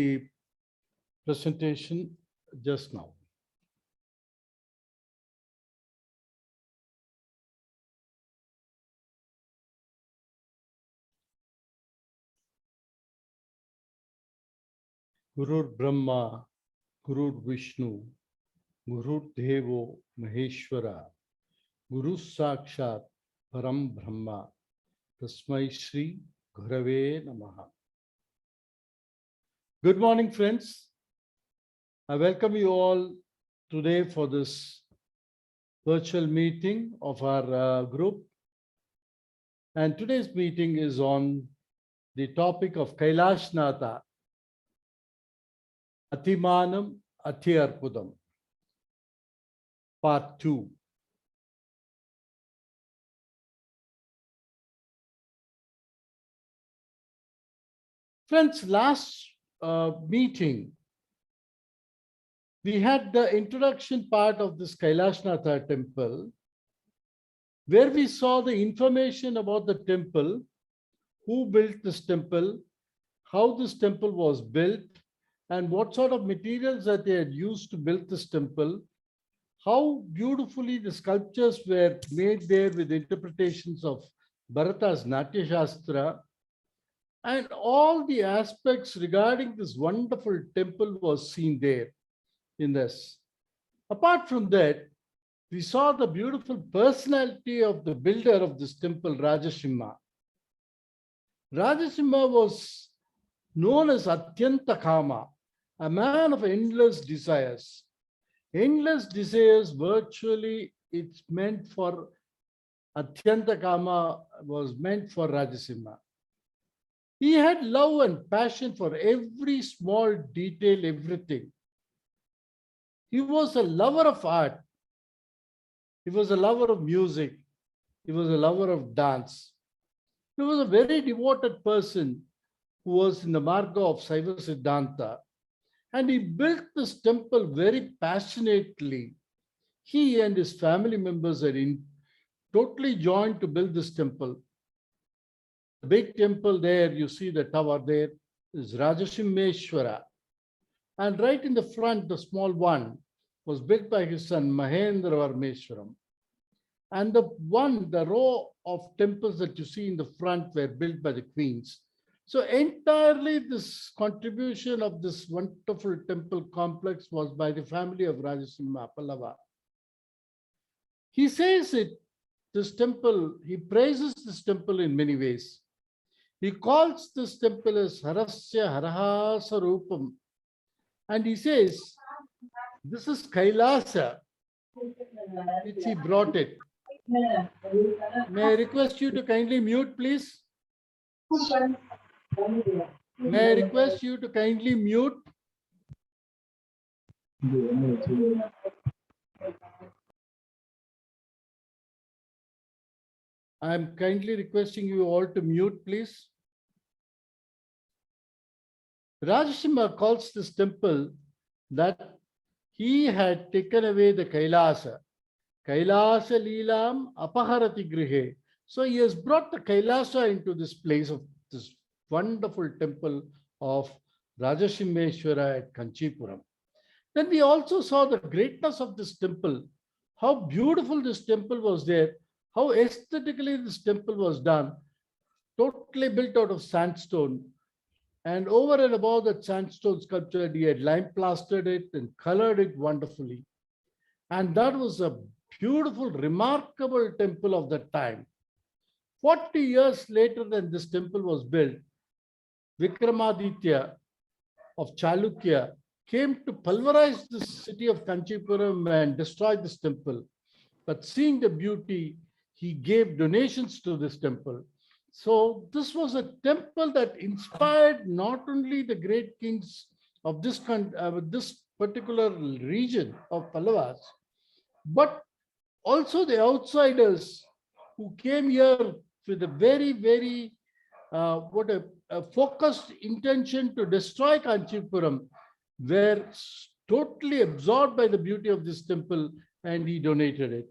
the presentation just now. Gurur Brahma, Gurur Vishnu, Gurur Devo Maheshwara, Guru Sakshat Param Brahma, Tasmai Shri Gurave Namaha. Good morning, friends. I welcome you all today for this virtual meeting of our group. And today's meeting is on the topic of Kailasanaatha, Atimanam Athiyarpudam, Part 2. Friends, last meeting, we had the introduction part of this Kailasanaatha temple, where we saw the information about the temple, who built this temple, how this temple was built, and what sort of materials that they had used to build this temple, how beautifully the sculptures were made there with interpretations of Bharata's Natya Shastra, and all the aspects regarding this wonderful temple was seen there in this. Apart from that, we saw the beautiful personality of the builder of this temple, Rajasimha. Rajasimha was known as Atyanta Kama, a man of endless desires. Endless desires, virtually, it's meant for Atyanta Kama, was meant for Rajasimha. He had love and passion for every small detail, everything. He was a lover of art. He was a lover of music. He was a lover of dance. He was a very devoted person who was in the Marga of Saiva Siddhanta. And he built this temple very passionately. He and his family members are totally joined to build this temple. The big temple there, you see the tower there, is Rajasimheshwara. And right in the front, the small one was built by his son, Mahindra Varmeshwar. And the row of temples that you see in the front were built by the queens. So entirely this contribution of this wonderful temple complex was by the family of Rajasimha Pallava. He says this temple, he praises this temple in many ways. He calls this temple as Harasya Haraha Sarupam. And he says, this is Kailasa, which he brought it. May I request you to kindly mute, please? May I request you to kindly mute? I am kindly requesting you all to mute, please. Rajasimha calls this temple that he had taken away the Kailasa. Kailasa Leelam Apaharati Grihe. So he has brought the Kailasa into this place of this wonderful temple of Rajasimheshwara at Kanchipuram. Then we also saw the greatness of this temple, how beautiful this temple was there, how aesthetically this temple was done, totally built out of sandstone. And over and above that sandstone sculpture, he had lime plastered it and colored it wonderfully. And that was a beautiful, remarkable temple of that time. 40 years later than this temple was built, Vikramaditya of Chalukya came to pulverize the city of Kanchipuram and destroy this temple. But seeing the beauty, he gave donations to this temple. So this was a temple that inspired not only the great kings of this particular region of Pallavas, but also the outsiders who came here with a very, very focused intention to destroy Kanchipuram, were totally absorbed by the beauty of this temple, and he donated it.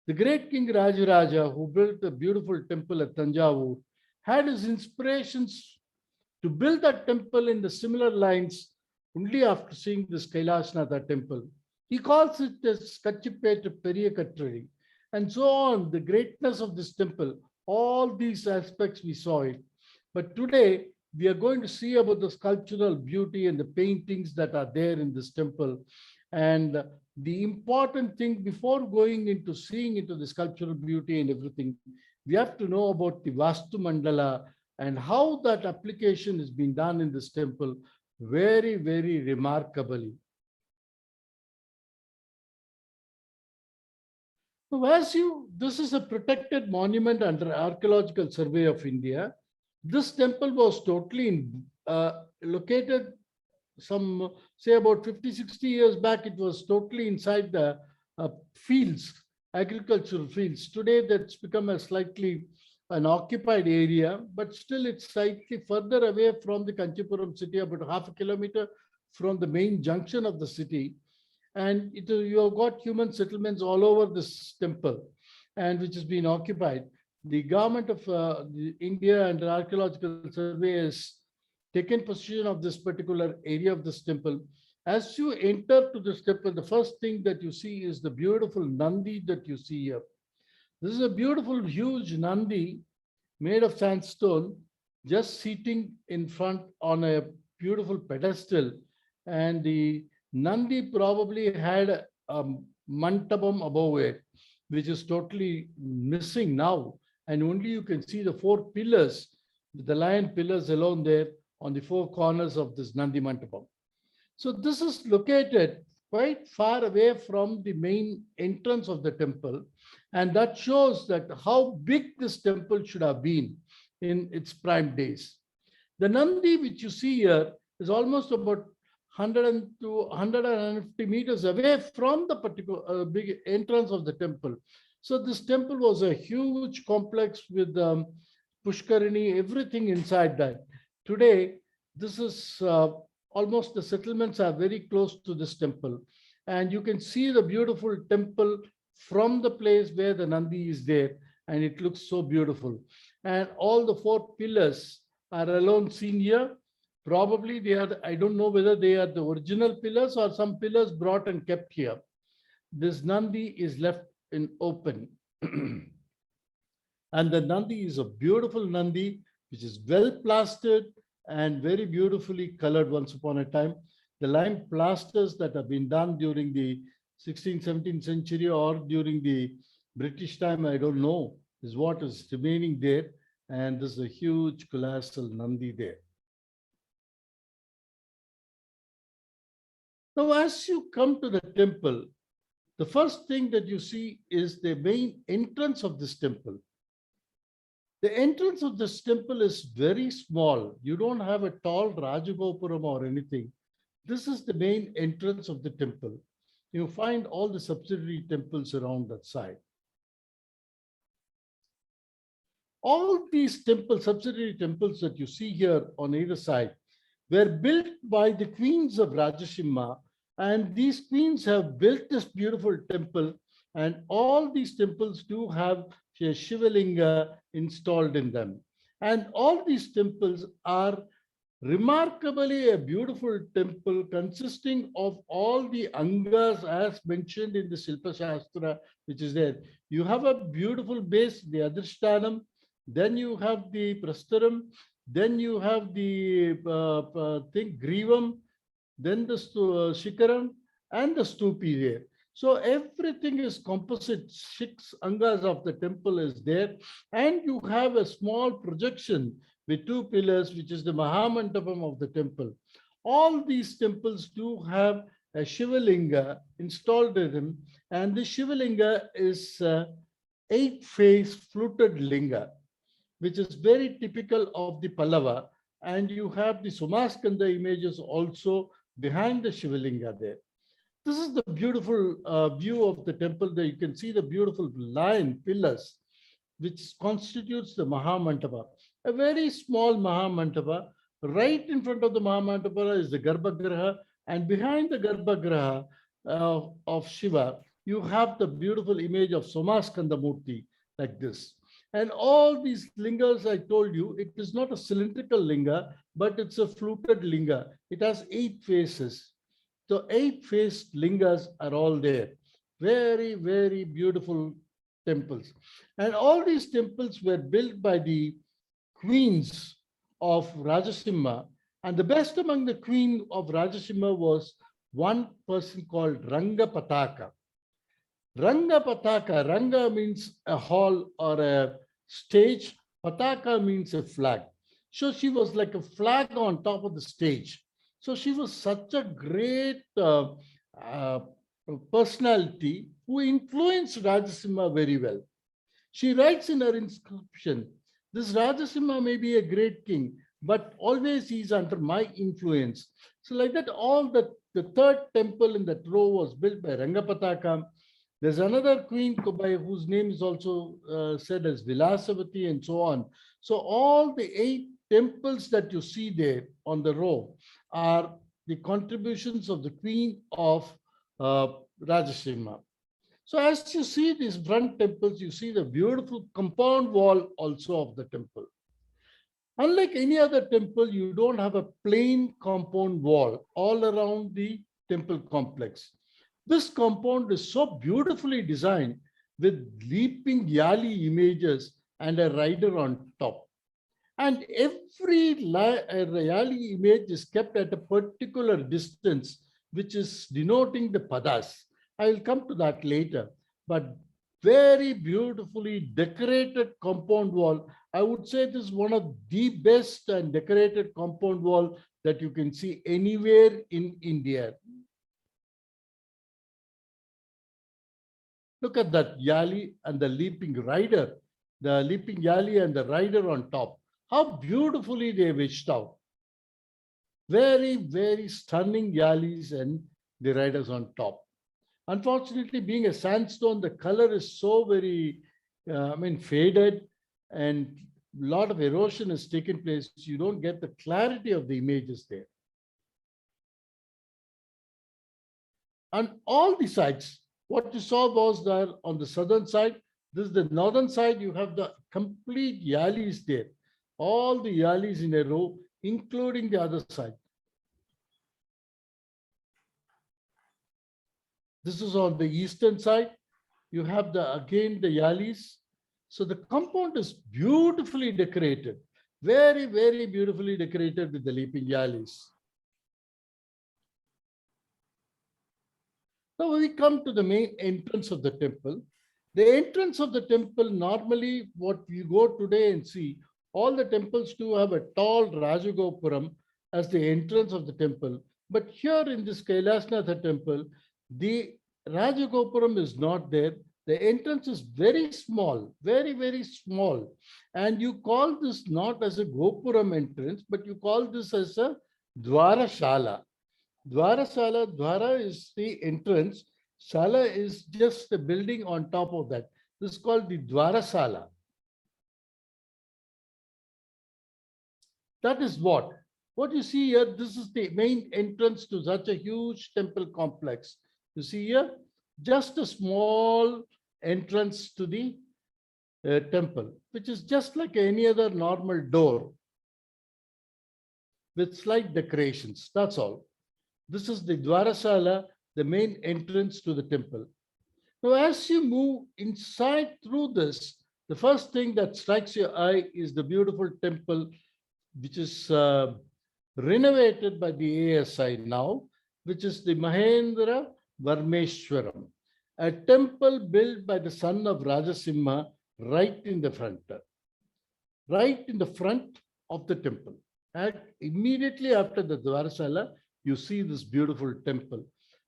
The great King Rajaraja, who built a beautiful temple at Tanjavur, had his inspirations to build that temple in the similar lines only after seeing this Kailasanaatha temple. He calls it as Kanchipuram Periyakattari. And so on, the greatness of this temple, all these aspects we saw it. But today, we are going to see about the sculptural beauty and the paintings that are there in this temple. And the important thing before going into seeing into the sculptural beauty and everything, we have to know about the Vastu Mandala and how that application is being done in this temple very, very remarkably. So this is a protected monument under Archaeological Survey of India. This temple was totally located some, say about 50, 60 years back. It was totally inside the fields, agricultural fields. Today, that's become a slightly an occupied area, but still it's slightly further away from the Kanchipuram city, about half a kilometer from the main junction of the city. And you have got human settlements all over this temple, and which has been occupied. The government of India and the Archaeological Survey has taken possession of this particular area of this temple. As you enter to this temple, the first thing that you see is the beautiful Nandi that you see here. This is a beautiful, huge Nandi made of sandstone, just sitting in front on a beautiful pedestal. And the Nandi probably had a mantabam above it, which is totally missing now. And only you can see the four pillars, the lion pillars alone there on the four corners of this Nandi Mandapam. So this is located quite far away from the main entrance of the temple. And that shows that how big this temple should have been in its prime days. The Nandi, which you see here, is almost about 100 to 150 meters away from the particular big entrance of the temple. So this temple was a huge complex with Pushkarini, everything inside that. Today, this is almost the settlements are very close to this temple. And you can see the beautiful temple from the place where the Nandi is there. And it looks so beautiful. And all the four pillars are alone seen here. Probably they are, I don't know whether they are the original pillars or some pillars brought and kept here. This Nandi is left in open. And the Nandi is a beautiful Nandi, which is well plastered and very beautifully colored once upon a time. The lime plasters that have been done during the 16th, 17th century or during the British time, I don't know, is what is remaining there. And there's a huge colossal Nandi there. Now, as you come to the temple, the first thing that you see is the main entrance of this temple. The entrance of this temple is very small. You don't have a tall Rajagopuram or anything. This is the main entrance of the temple. You find all the subsidiary temples around that side. All these temples, subsidiary temples that you see here on either side, were built by the queens of Rajashimha, and these queens have built this beautiful temple, and all these temples do have a Shiva Linga installed in them. And all these temples are remarkably a beautiful temple consisting of all the angas as mentioned in the Silpa Shastra, which is there. You have a beautiful base, the Adrishtanam, then you have the Prastaram, then you have the Grivam, then the Shikaram, and the Stupi there. So everything is composite. 6 angas of the temple is there. And you have a small projection with 2 pillars, which is the Maha Mandapam of the temple. All these temples do have a Shiva Linga installed in them. And the Shiva Linga is 8-face fluted Linga, which is very typical of the Pallava. And you have the Somaskanda images also behind the Shiva Linga there. This is the beautiful view of the temple. There you can see the beautiful lion pillars, which constitutes the Maha Mandapa. A very small Maha Mandapa. Right in front of the Maha Mandapa is the Garbhagriha, and behind the Garbhagriha of Shiva, you have the beautiful image of Somaskanda Murti like this. And all these lingas, I told you, it is not a cylindrical linga. but it's a fluted linga. It has 8 faces. So 8-faced lingas are all there. Very, very beautiful temples. And all these temples were built by the queens of Rajasimha. And the best among the queen of Rajasimha was one person called Rangapataka. Rangapataka, Ranga means a hall or a stage. Pataka means a flag. So she was like a flag on top of the stage. So she was such a great uh, personality who influenced Rajasimha very well. She writes in her inscription, this Rajasimha may be a great king, but always he's under my influence. So like that, all the third temple in that row was built by Rangapataka. There's another queen whose name is also said as Vilasavati and so on. So all the 8 temples that you see there on the row are the contributions of the queen of Rajasimha. So as you see these front temples, you see the beautiful compound wall also of the temple. Unlike any other temple, you don't have a plain compound wall all around the temple complex. This compound is so beautifully designed with leaping yali images and a rider on top. And every yali image is kept at a particular distance, which is denoting the padas. I will come to that later. But very beautifully decorated compound wall. I would say this is one of the best and decorated compound wall that you can see anywhere in India. Look at that yali and the leaping rider, the leaping yali and the rider on top. How beautifully they wished out. Very, very stunning yalis and the riders on top. Unfortunately, being a sandstone, the color is so very, faded, and a lot of erosion has taken place. You don't get the clarity of the images there. On all the sides, what you saw was there on the southern side. This is the northern side. You have the complete yalis there. All the yalis in a row, including the other side. This is on the eastern side. You have again the yalis. So the compound is beautifully decorated. Very, very beautifully decorated with the leaping yalis. Now we come to the main entrance of the temple. The entrance of the temple, normally what you go today and see, all the temples do have a tall Rajagopuram as the entrance of the temple. But here in this Kailasanaatha temple, the Rajagopuram is not there. The entrance is very small, very, very small. And you call this not as a Gopuram entrance, but you call this as a Dwarashala. Dwarasala, Dwara is the entrance. Sala is just the building on top of that. This is called the Dwarasala. That is what you see here. This is the main entrance to such a huge temple complex. You see here, just a small entrance to the temple, which is just like any other normal door with slight decorations. That's all. This is the Dwarasala, the main entrance to the temple. Now, as you move inside through this, the first thing that strikes your eye is the beautiful temple, which is renovated by the ASI now, which is the Mahindra Varmeshwaram, a temple built by the son of Rajasimha right in the front of the temple. And immediately after the Dwarasala, you see this beautiful temple.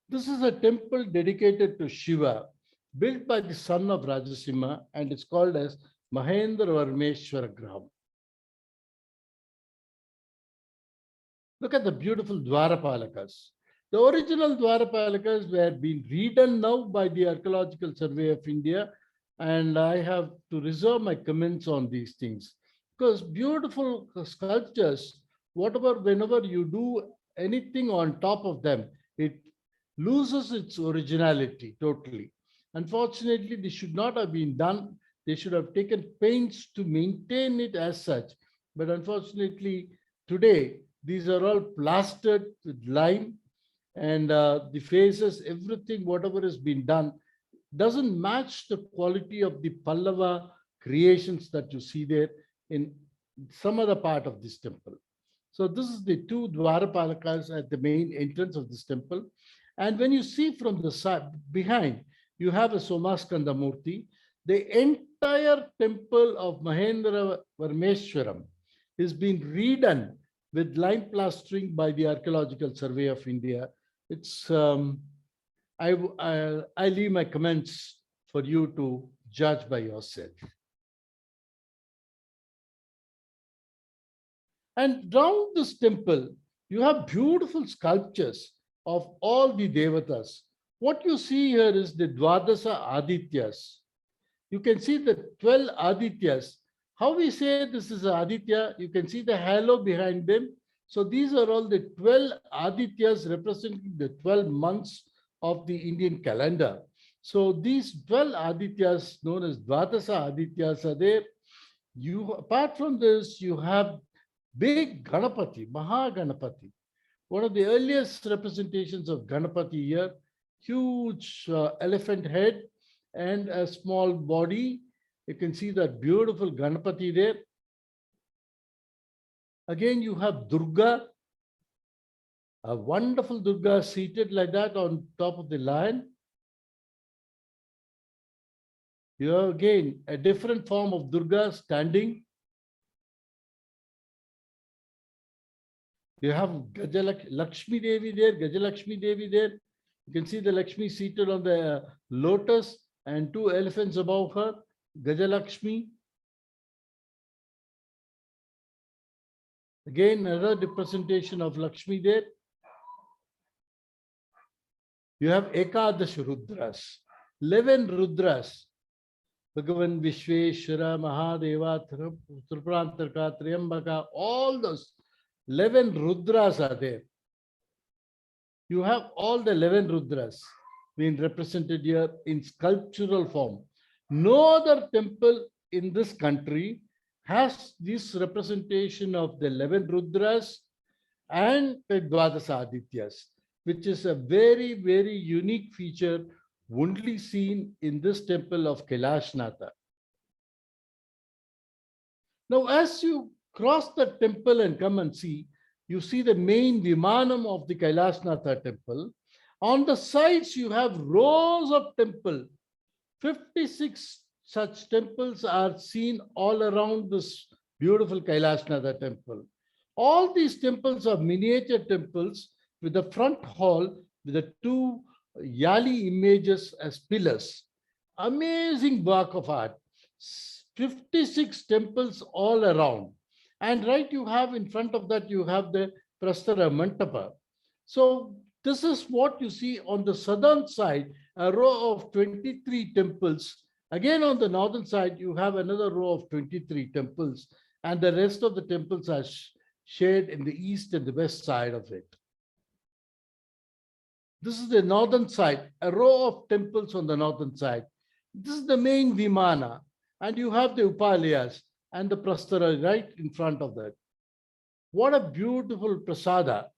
This is a temple dedicated to Shiva, built by the son of Rajasimha, and it's called as Mahindra Varmeshwar Graham. Look at the beautiful Dwarapalakas. The original Dwarapalakas were being redone now by the Archaeological Survey of India, and I have to reserve my comments on these things. Because beautiful sculptures, whenever you do anything on top of them, it loses its originality totally. Unfortunately, this should not have been done. They should have taken pains to maintain it as such. But unfortunately, today, these are all plastered with lime, and the faces, everything, whatever has been done, doesn't match the quality of the Pallava creations that you see there in some other part of this temple. So this is the two Dwarapalakas at the main entrance of this temple. And when you see from the side behind, you have a Somaskanda Murti. The entire temple of Mahindra Varmeshwaram is being redone with lime plastering by the Archaeological Survey of India. It's I leave my comments for you to judge by yourself. And around this temple, you have beautiful sculptures of all the Devatas. What you see here is the Dwadasa Adityas. You can see the 12 Adityas. How we say this is Aditya, you can see the halo behind them. So these are all the 12 Adityas representing the 12 months of the Indian calendar. So these 12 Adityas, known as Dwadasa Adityas, are there. Apart from this, you have big Ganapati, Maha Ganapati, one of the earliest representations of Ganapati here, huge elephant head and a small body. You can see that beautiful Ganapati there. Again, you have Durga, a wonderful Durga seated like that on top of the lion. You have again a different form of Durga standing. You have Lakshmi Devi there, Gajalakshmi Devi there. You can see the Lakshmi seated on the lotus and two elephants above her, Gajalakshmi. Again, another representation of Lakshmi there. You have Ekadashiras, 11 Rudras. Bhagavan Vishweshwara, Mahadeva, Tripurantarka, Triambaka, all those 11 Rudras are there. You have all the 11 Rudras being represented here in sculptural form. No other temple in this country has this representation of the 11 Rudras and the Dwadasa Adityas, which is a very, very unique feature only seen in this temple of Kailasanaatha. Now, as you cross the temple and come and see, you see the main Vimanam of the Kailasanaatha temple. On the sides, you have rows of temples. 56 such temples are seen all around this beautiful Kailasanaatha temple. All these temples are miniature temples with the front hall with the two Yali images as pillars. Amazing work of art. 56 temples all around. And right, you have in front of that, you have the Prastara Mantapa. So this is what you see on the southern side, a row of 23 temples. Again, on the northern side, you have another row of 23 temples. And the rest of the temples are shared in the east and the west side of it. This is the northern side, a row of temples on the northern side. This is the main Vimana. And you have the Upalayas and the Prastara right in front of that. What a beautiful prasada,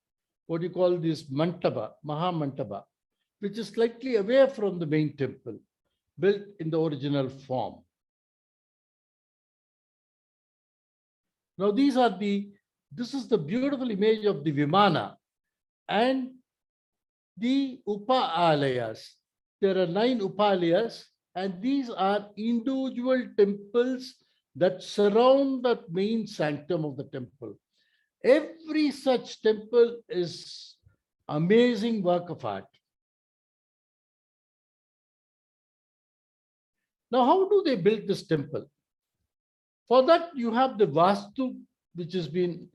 what you call this Mantapa, Maha Mantapa, which is slightly away from the main temple, built in the original form. Now this is the beautiful image of the Vimana and the Upalayas. There are 9 Upalayas, and these are individual temples that surround the main sanctum of the temple. Every such temple is amazing work of art. Now, how do they build this temple? For that, you have the Vastu, which has been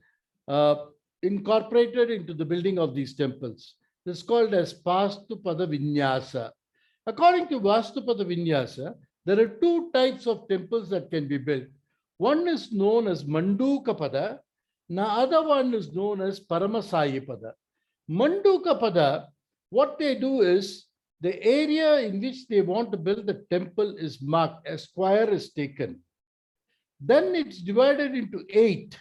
incorporated into the building of these temples. This is called as Vastupada Vinyasa. According to Vastupada Vinyasa, there are 2 types of temples that can be built. One is known as Mandukapada, the other one is known as Paramasahipatha. Mandukapada, what they do is, the area in which they want to build the temple is marked, a square is taken. Then it's divided into 8.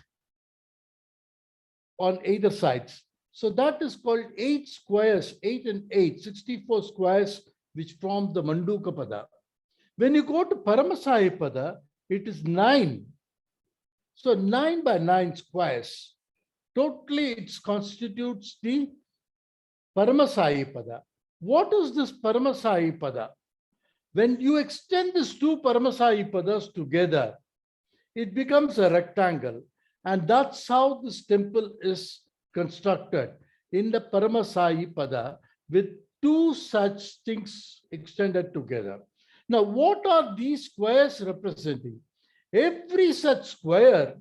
on either sides. So that is called 8 squares, 8 and 8, 64 squares, which form the Mandukapada. When you go to Paramasahipatha, it is 9. So 9 by 9 squares. Totally, it constitutes the Paramasahipatha. What is this Paramasahipatha? When you extend these two Paramasahipathas together, it becomes a rectangle. And that's how this temple is constructed in the Paramasahipatha with two such things extended together. Now, what are these squares representing? Every such square,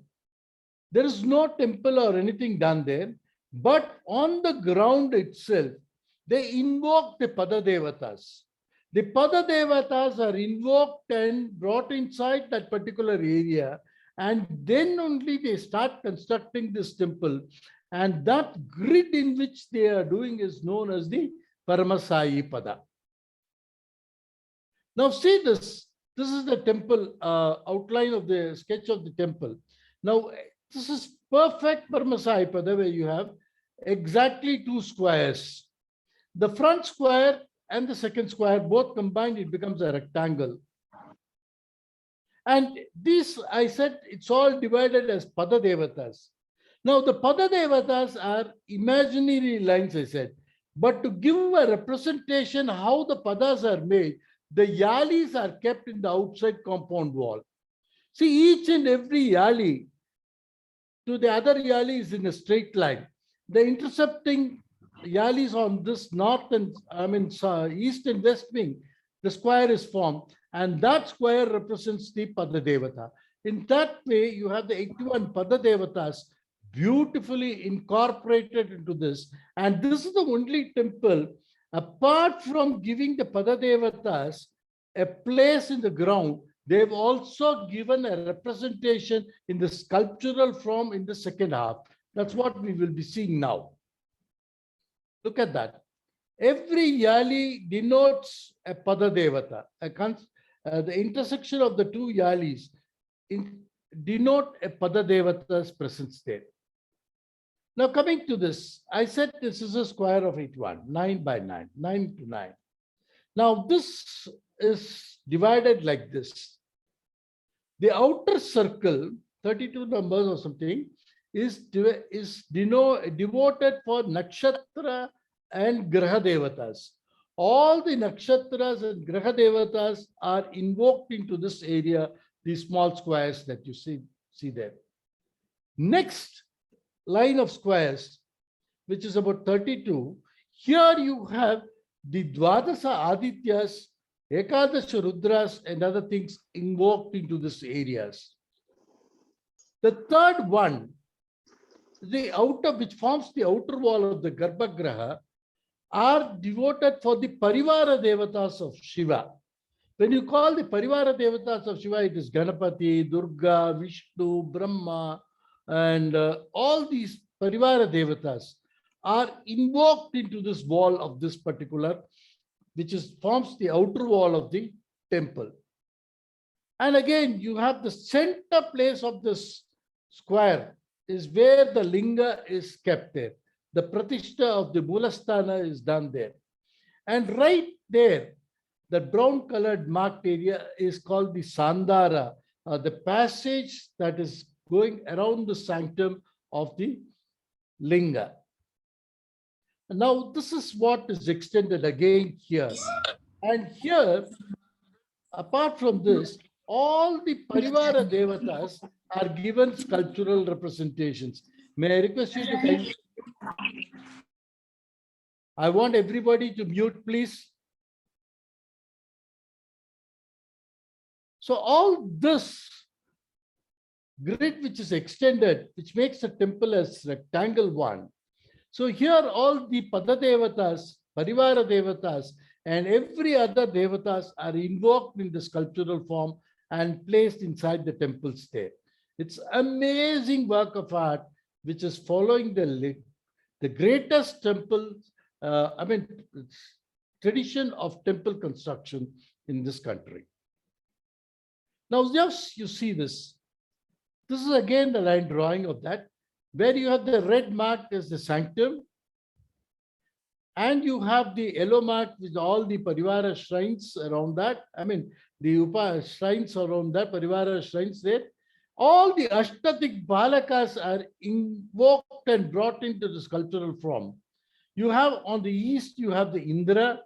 there is no temple or anything done there, but on the ground itself, they invoke the Pada Devatas. The Pada Devatas are invoked and brought inside that particular area, and then only they start constructing this temple. And that grid in which they are doing is known as the Paramasahipatha. Now see this. This is the temple outline of the sketch of the temple. Now this is perfect Paramasahipatha where you have exactly two squares. The front square and the second square both combined, it becomes a rectangle. And this, I said, it's all divided as Pada Devatas. Now the Pada Devatas are imaginary lines, I said. But to give a representation how the Padas are made, the yalis are kept in the outside compound wall. See, each and every yali to the other yali is in a straight line. The intercepting yalis on this north and east and west wing, the square is formed, and that square represents the Pada Devata. In that way, you have the 81 Pada Devatas beautifully incorporated into this, and this is the only temple, apart from giving the Pada Devatas a place in the ground, they've also given a representation in the sculptural form in the second half. That's what we will be seeing now. Look at that. Every yali denotes a Pada Devata. The intersection of the two yalis denote a Pada Devata's presence there. Now coming to this, I said this is a square of 81, 9 by 9, 9 to 9. Now this is divided like this. The outer circle, 32 numbers or something, is devoted for Nakshatra and Graha Devatas. All the Nakshatras and Graha Devatas are invoked into this area, these small squares that you see there. Next line of squares, which is about 32, here you have the Dvadasa Adityas, Ekadasha Rudras, and other things invoked into these areas. The third one, the outer, which forms the outer wall of the Garbhagraha, are devoted for the Parivara Devatas of Shiva. When you call the Parivara Devatas of Shiva, it is Ganapati, Durga, Vishnu, Brahma, and all these Parivara Devatas are invoked into this wall of this particular, which forms the outer wall of the temple. And again, you have the center place of this square is where the linga is kept there. The pratishtha of the Bulasthana is done there. And right there, the brown colored marked area is called the Sandara, the passage that is going around the sanctum of the linga. And now this is what is extended again here. And here, apart from this, all the Parivara Devatas are given sculptural representations. May I request you to kindly... I want everybody to mute, please. So all this grid which is extended, which makes the temple as rectangle one. So here all the Pada Devatas, Parivara Devatas, and every other Devatas are invoked in the sculptural form and placed inside the temples there. It's amazing work of art which is following the greatest temple, tradition of temple construction in this country. Now, just you see this. This is again the line drawing of that. Where you have the red mark is the Sanctum, and you have the yellow mark with all the Parivara shrines around that. I mean, the shrines around that, Parivara shrines there. All the Ashtadik Balakas are invoked and brought into the sculptural form. You have on the east, you have the Indra.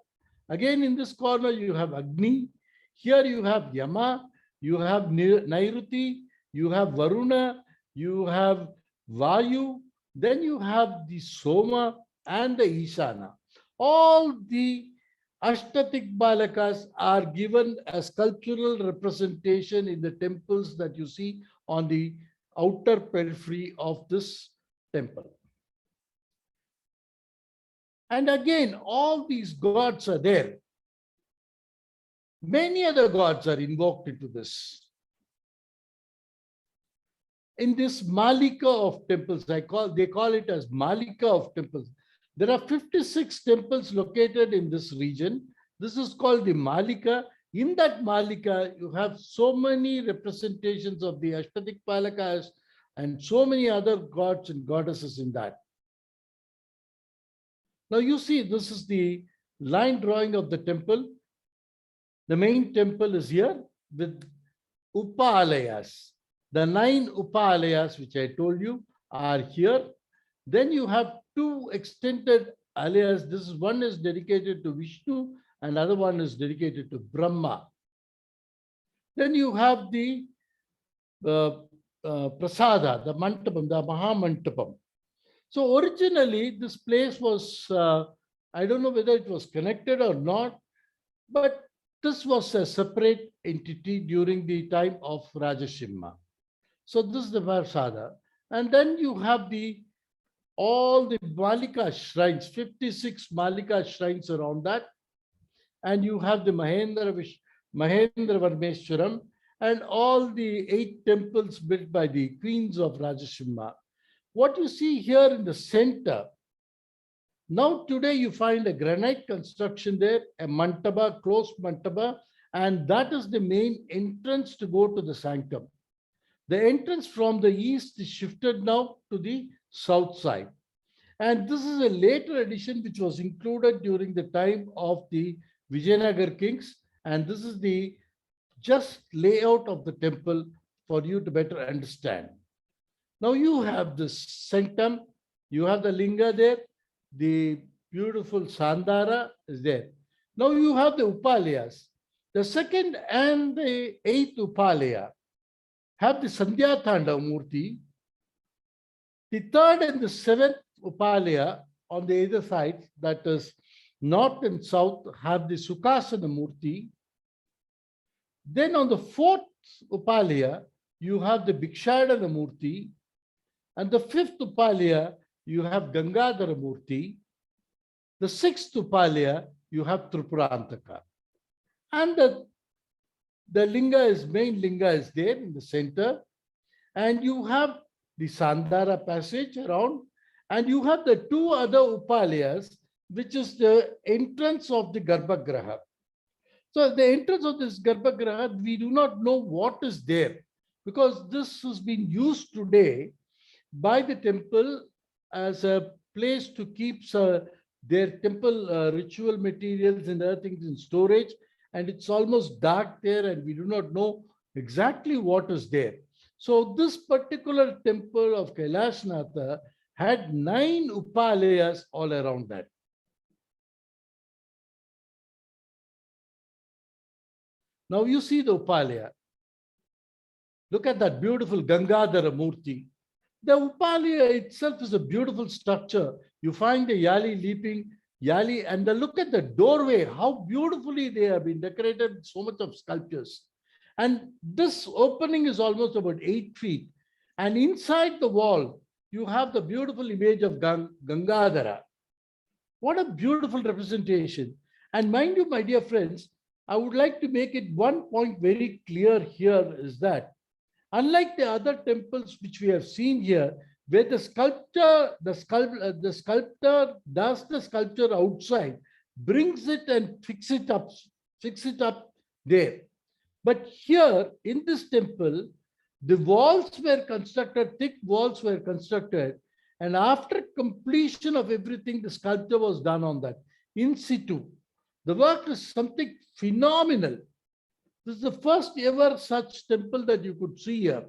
Again, in this corner, you have Agni. Here you have Yama, you have Nairuti, you have Varuna, you have Vayu, then you have the Soma and the Ishana. All the Ashtatik Balakas are given as sculptural representation in the temples that you see on the outer periphery of this temple. And again, all these gods are there. Many other gods are invoked into this. In this Malika of temples, they call it as Malika of temples. There are 56 temples located in this region. This is called the Malika. In that Malika, you have so many representations of the Ashtadik Palakas and so many other gods and goddesses in that. Now you see, this is the line drawing of the temple. The main temple is here with Upalayas. The 9 Upalayas, which I told you, are here. Then you have 2 extended alayas. This is one is dedicated to Vishnu and other one is dedicated to Brahma. Then you have the Prasada, the Mantapam, the Maha Mantapam. So originally this place was, I don't know whether it was connected or not, but this was a separate entity during the time of Rajasimha. So this is the Prasada. And then you have all the Malika shrines, 56 Malika shrines around that. And you have the Mahindra Varmeshwaram and all the 8 temples built by the queens of Rajasimha. What you see here in the center, now today you find a granite construction there, a mantaba, closed mantaba, and that is the main entrance to go to the sanctum. The entrance from the east is shifted now to the south side. And this is a later addition which was included during the time of the Vijayanagar kings. And this is the just layout of the temple for you to better understand. Now you have this sanctum, you have the linga there, the beautiful Sandara is there. Now you have the Upalayas. The 2nd and the 8th Upalaya have the Sandhya Tanda Murti. The 3rd and the 7th Upalaya on the either side, that is north and south, have the Sukhasana Murti. Then on the 4th Upalaya, you have the Bhikshadana Murti. And the 5th Upalaya, you have Gangadhara Murti. The 6th Upalaya, you have Tripurantaka. And the linga is, main linga is there in the center. And you have the Sandara passage around. And you have the 2 other Upalayas, which is the entrance of the Garbhagraha. So the entrance of this Garbhagraha, we do not know what is there, because this has been used today by the temple as a place to keep their temple ritual materials and other things in storage. And it's almost dark there and we do not know exactly what is there. So this particular temple of Kailasanaatha had 9 Upalayas all around that. Now you see the Upalaya. Look at that beautiful Gangadhara Murti. The Upalaya itself is a beautiful structure. You find the Yali leaping, Yali, and look at the doorway, how beautifully they have been decorated, so much of sculptures. And this opening is almost about 8 feet. And inside the wall, you have the beautiful image of Gangadhara. What a beautiful representation. And mind you, my dear friends, I would like to make it one point very clear here is that unlike the other temples which we have seen here, where the sculptor does the sculpture outside, brings it and fix it up there. But here in this temple, The walls were constructed, thick walls were constructed, and after completion of everything, the sculpture was done on that in situ. The work is something phenomenal. This is the first ever such temple that you could see here,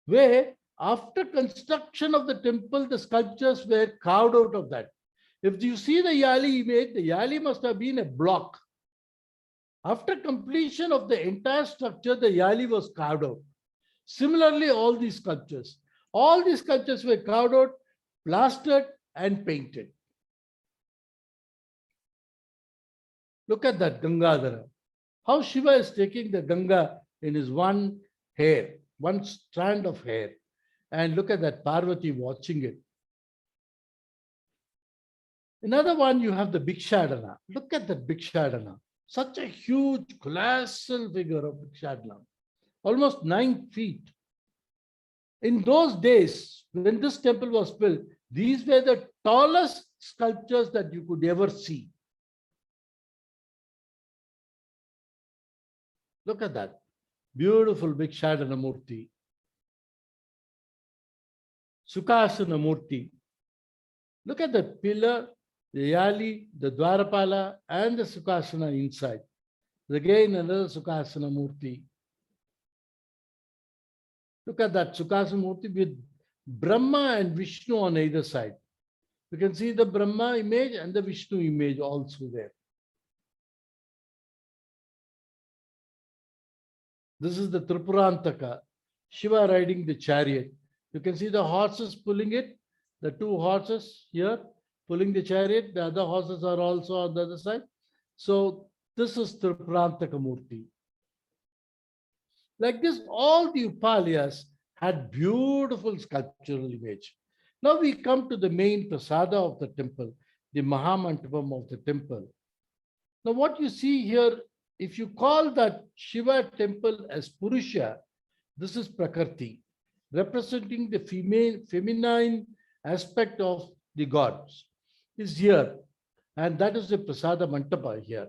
where after construction of the temple, the sculptures were carved out of that. If you see the Yali image, the Yali must have been a block. After completion of the entire structure, the Yali was carved out. Similarly, all these sculptures were carved out, plastered, and painted. Look at that Gangadhara. How Shiva is taking the Ganga in his one hair, one strand of hair. And look at that Parvati watching it. Another one, you have the Bhikshadana. Look at that Bhikshadana. Such a huge, colossal figure of Bhikshadana. Almost 9 feet. In those days, when this temple was built, these were the tallest sculptures that you could ever see. Look at that. Beautiful Bhikshadana Murti. Sukhasana Murti. Look at the pillar, the Yali, the Dwarapala, and the Sukhasana inside. Again, another Sukhasana Murti. Look at that Sukhasana Murti with Brahma and Vishnu on either side. You can see the Brahma image and the Vishnu image also there. This is the Tripurantaka, Shiva riding the chariot. You can see the horses pulling it, the 2 horses here pulling the chariot. The other horses are also on the other side. So this is Tripurantaka Murti. Like this, all the Upalayas had beautiful sculptural image. Now we come to the main prasada of the temple, the Mahamantapam of the temple. Now what you see here, if you call that Shiva temple as Purusha, this is Prakriti, representing the feminine aspect of the gods, is here. And that is the Prasada Mantapa here.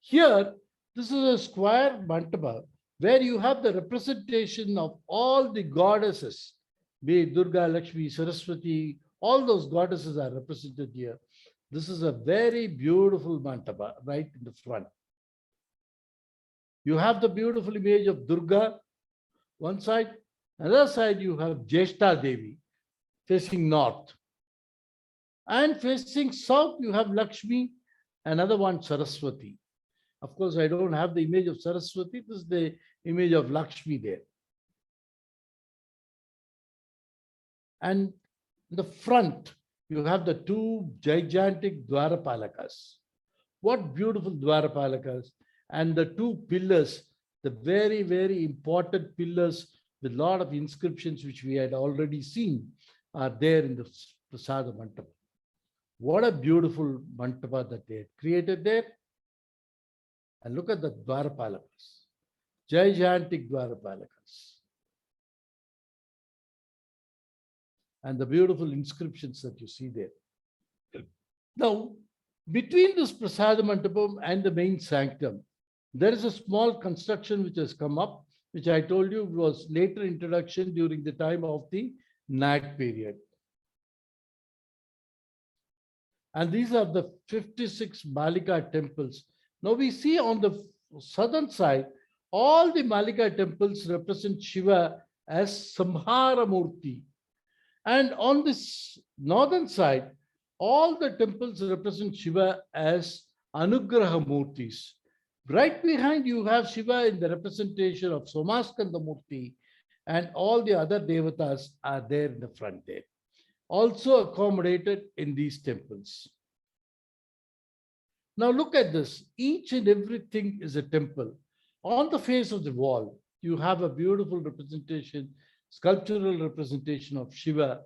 Here, this is a square Mantapa where you have the representation of all the goddesses, be it Durga, Lakshmi, Saraswati, all those goddesses are represented here. This is a very beautiful Mantapa right in the front. You have the beautiful image of Durga, one side. Another side, you have Jeshta Devi facing north. And facing south, you have Lakshmi, another one Saraswati. Of course, I don't have the image of Saraswati. This is the image of Lakshmi there. And in the front, you have the 2 gigantic Dwarapalakas. What beautiful Dwarapalakas. And the 2 pillars, the very, very important pillars with a lot of inscriptions which we had already seen are there in the Prasada Mantapa. What a beautiful Mantapa that they had created there. And look at the Dwarapalakas, gigantic Dwarapalakas. And the beautiful inscriptions that you see there. Now, between this Prasada Mantapam and the main sanctum, there is a small construction which has come up, which I told you was later introduction during the time of the Nag period. And these are the 56 Malika temples. Now we see on the southern side, all the Malika temples represent Shiva as Samhara Murti. And on this northern side, all the temples represent Shiva as Anugraha Murtis. Right behind you have Shiva in the representation of Somaskanda Murti, and all the other Devatas are there in the front there, also accommodated in these temples. Now look at this. Each and everything is a temple. On the face of the wall, you have a beautiful representation, sculptural representation of Shiva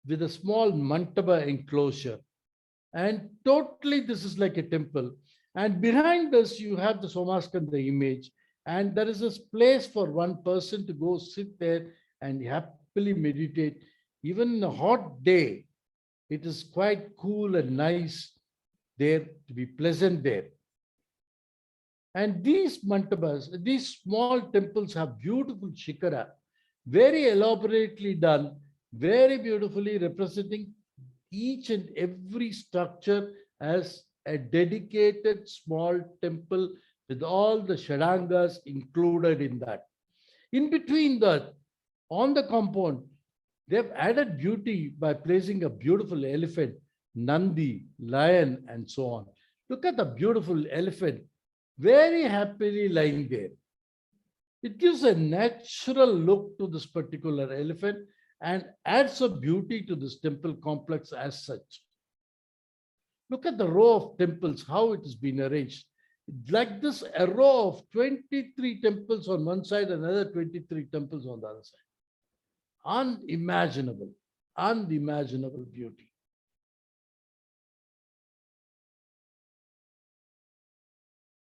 with a small Mantapa enclosure. And totally this is like a temple. And behind this, you have the Somaskanda image. And there is this place for one person to go sit there and happily meditate. Even in a hot day, it is quite cool and nice there to be pleasant there. And these mantabas, these small temples have beautiful shikara, very elaborately done, very beautifully representing each and every structure as a dedicated small temple with all the shadangas included in that. In between that, on the compound, they've added beauty by placing a beautiful elephant, Nandi, lion, and so on. Look at the beautiful elephant, very happily lying there. It gives a natural look to this particular elephant and adds a beauty to this temple complex as such. Look at the row of temples, how it has been arranged. Like this, a row of 23 temples on one side, another 23 temples on the other side. Unimaginable, unimaginable beauty.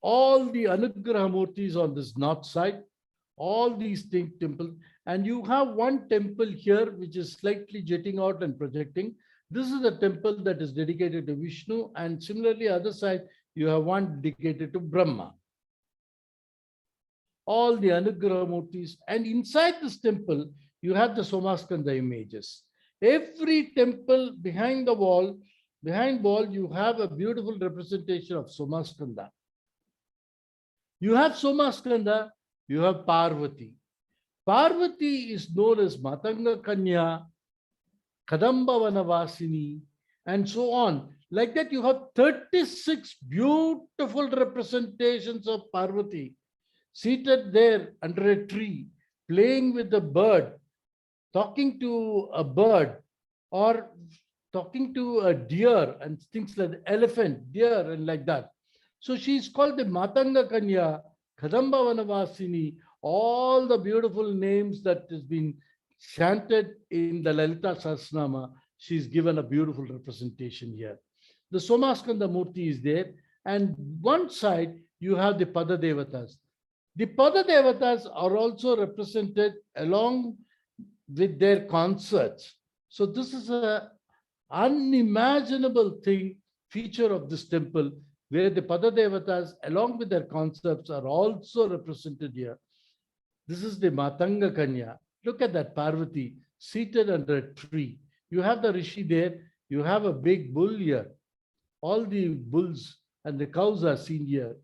All the Anugraha Murtis on this north side, all these temples, and you have one temple here which is slightly jetting out and projecting. This is the temple that is dedicated to Vishnu, and similarly, other side, you have one dedicated to Brahma. All the Anugraha Murtis, and inside this temple, you have the Somaskanda images. Every temple behind the wall, you have a beautiful representation of Somaskanda. You have Somaskanda, you have Parvati. Parvati is known as Matanga Kanya, Kadamba Vanavasini, and so on. Like that, you have 36 beautiful representations of Parvati seated there under a tree, playing with a bird, talking to a bird, or talking to a deer and things like elephant, deer, and like that. So she is called the Matanga Kanya, Kadamba Vanavasini, all the beautiful names that has been chanted in the Lalita Sahasranama. She's given a beautiful representation here. The Somaskanda Murti is there, and one side you have the Pada Devatas. The Pada Devatas are also represented along with their concerts. So this is a unimaginable feature of this temple, where the Pada Devatas along with their concepts are also represented here. This is the Matanga Kanya. Look at that Parvati seated under a tree. You have the Rishi there. You have a big bull here. All the bulls and the cows are seen here.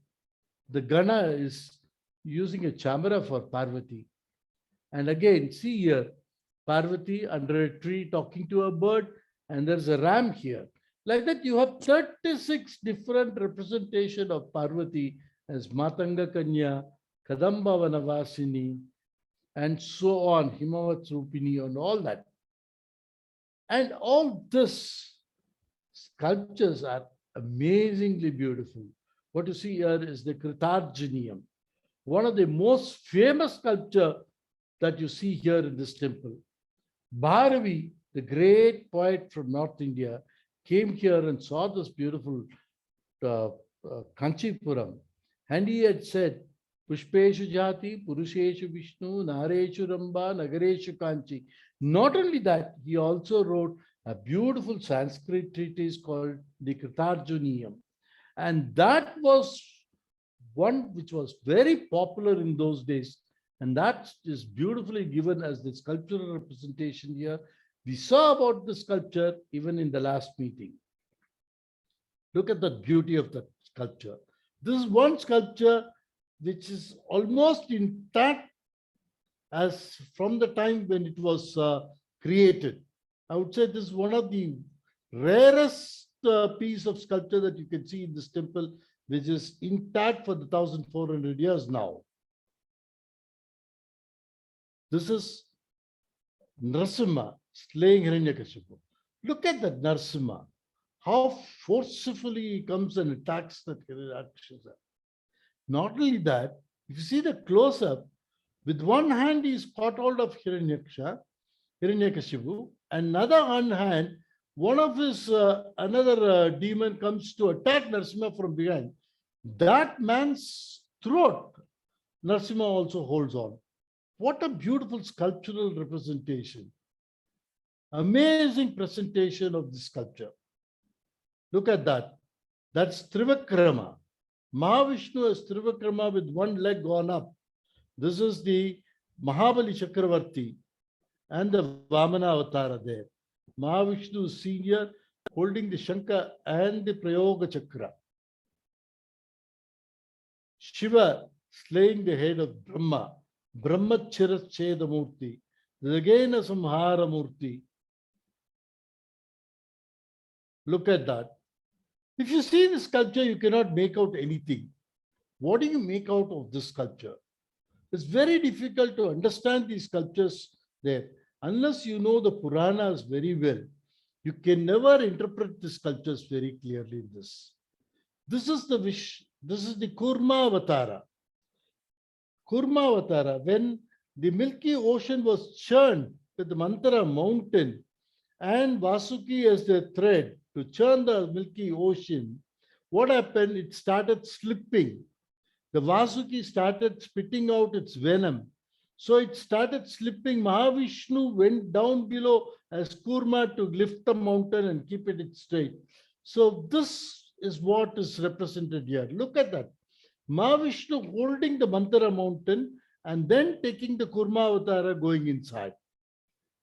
The Gana is using a chamara for Parvati. And again, see here, Parvati under a tree talking to a bird, and there's a ram here. Like that, you have 36 different representation of Parvati as Matanga Kanya, Kadamba Vanavasini, and so on, Himavat Rupini, and all that. And all this sculptures are amazingly beautiful. What you see here is the Kratharjuniyam, one of the most famous sculpture that you see here in this temple. Bharavi, the great poet from North India, came here and saw this beautiful Kanchipuram, and he had said, Pushpeshu Jati, Purusheshu Vishnu, Nareshu Ramba, Nagareshu Kanchi. Not only that, he also wrote a beautiful Sanskrit treatise called the Kratharjuniyam. And that was one which was very popular in those days. And that is beautifully given as the sculptural representation here. We saw about the sculpture even in the last meeting. Look at the beauty of the sculpture. This is one sculpture which is almost intact as from the time when it was created. I would say this is one of the rarest piece of sculpture that you can see in this temple, which is intact for the 1400 years now. This is Narasimha slaying Hiranyakashipu. Look at that Narasimha, how forcefully he comes and attacks that Hiranyakashipu. Not only that, if you see the close-up, with one hand he is caught hold of Hiranyakashipu, and another hand, one of his another demon comes to attack Narasimha from behind. That man's throat, Narasimha also holds on. What a beautiful sculptural representation. Amazing presentation of the sculpture. Look at that. That's Trivikrama. Mahavishnu as Trivikrama with one leg gone up. This is the Mahabali Chakravarti and the Vamana Avatara there. Mahavishnu is senior, holding the Shankha and the Prayoga Chakra. Shiva slaying the head of Brahma, Brahmachirat Cheda Murti, Ragena Samhara Murti. Look at that. If you see this sculpture, you cannot make out anything. What do you make out of this sculpture? It's very difficult to understand these sculptures there. Unless you know the Puranas very well, you can never interpret the sculptures very clearly in this. This is the Kurma Avatara. Kurma Avatara, when the Milky Ocean was churned with the Manthara mountain and Vasuki as the thread to churn the Milky Ocean, what happened? It started slipping. The Vasuki started spitting out its venom. So it started slipping. Mahavishnu went down below as Kurma to lift the mountain and keep it straight. So this is what is represented here. Look at that. Mahavishnu holding the Manthara mountain and then taking the Kurma Avatara going inside.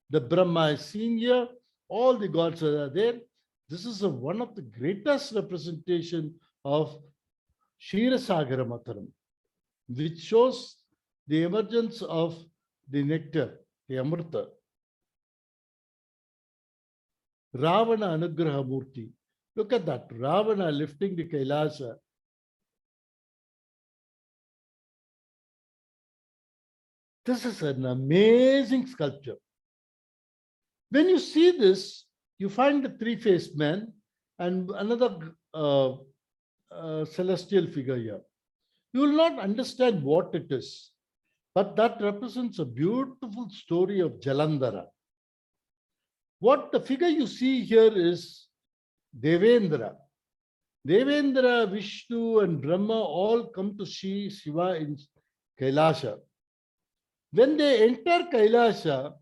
The Brahma is seen here. All the gods are there. This is one of the greatest representation of Ksheerasagara Matharam, which shows the emergence of the nectar, the Amrita. Ravana Anugraha Murti. Look at that. Ravana lifting the Kailasa. This is an amazing sculpture. When you see this, you find the three-faced man and another celestial figure here. You will not understand what it is, but that represents a beautiful story of Jalandhara. What the figure you see here is Devendra. Devendra, Vishnu and Brahma all come to see Shiva in Kailasha. When they enter Kailasha,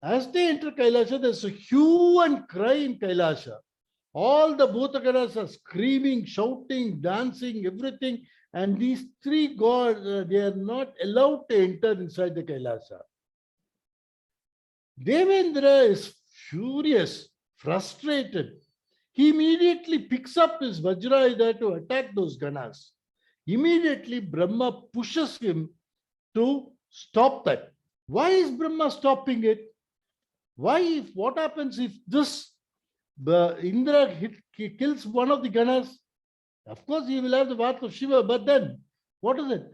as they enter Kailasha, there's a hue and cry in Kailasha. All the Bhutaganas are screaming, shouting, dancing, everything. And these three gods, they are not allowed to enter inside the Kailasa. Devendra is furious, frustrated. He immediately picks up his Vajrayudha to attack those Ganas. Immediately, Brahma pushes him to stop that. Why is Brahma stopping it? Why? What happens if this Indra kills one of the Ganas? Of course, he will have the wrath of Shiva, but then what is it?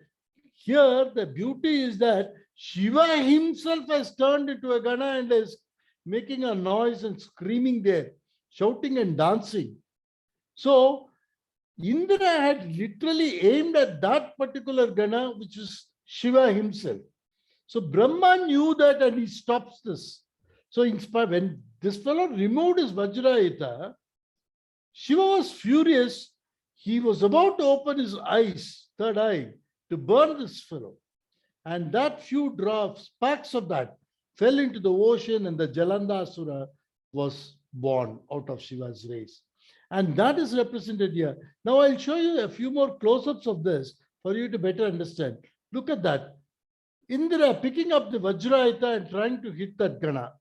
Here, the beauty is that Shiva himself has turned into a Gana and is making a noise and screaming there, shouting and dancing. So, Indra had literally aimed at that particular Gana, which is Shiva himself. So, Brahma knew that and he stops this. So, when this fellow removed his Vajrayudha, Shiva was furious. He was about to open his eyes, third eye, to burn this fellow. And that few drops, sparks of that, fell into the ocean and the Jalandhasura was born out of Shiva's rays. And that is represented here. Now I'll show you a few more close-ups of this for you to better understand. Look at that. Indra picking up the Vajrayudha and trying to hit that Gana.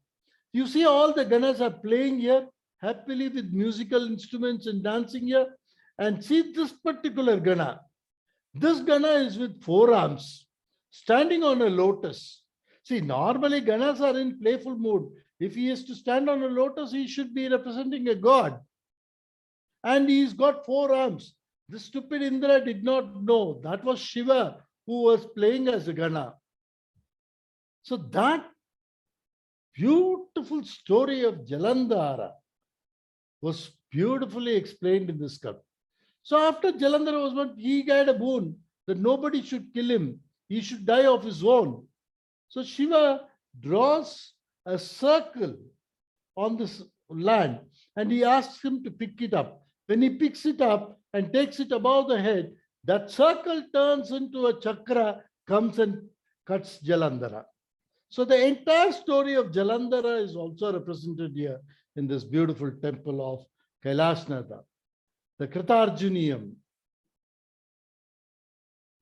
You see all the Ganas are playing here happily with musical instruments and dancing here. And see this particular Gana. This Gana is with four arms, standing on a lotus. See, normally Ganas are in playful mood. If he is to stand on a lotus, he should be representing a god. And he's got four arms. The stupid Indra did not know. That was Shiva who was playing as a Gana. So that beautiful story of Jalandhara was beautifully explained in this sculpture. So after Jalandhara was born, he got a boon that nobody should kill him. He should die of his own. So Shiva draws a circle on this land and he asks him to pick it up. When he picks it up and takes it above the head, that circle turns into a chakra, comes and cuts Jalandhara. So the entire story of Jalandhara is also represented here in this beautiful temple of Kailasanaatha. The Kratharjuniyam.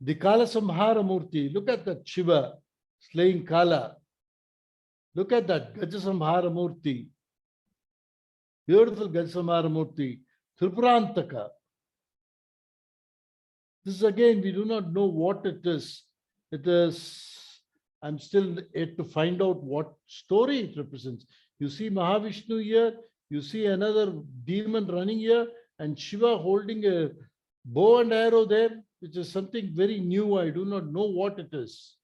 The Kalasamhara Murti, look at that Shiva slaying Kala. Look at that Gajasamhara Murti. Beautiful Gajasamhara Murti. Tripurantaka. This is again, we do not know what it is. It is, I'm still yet to find out what story it represents. You see Mahavishnu here, you see another demon running here, and Shiva holding a bow and arrow there, which is something very new. I do not know what it is.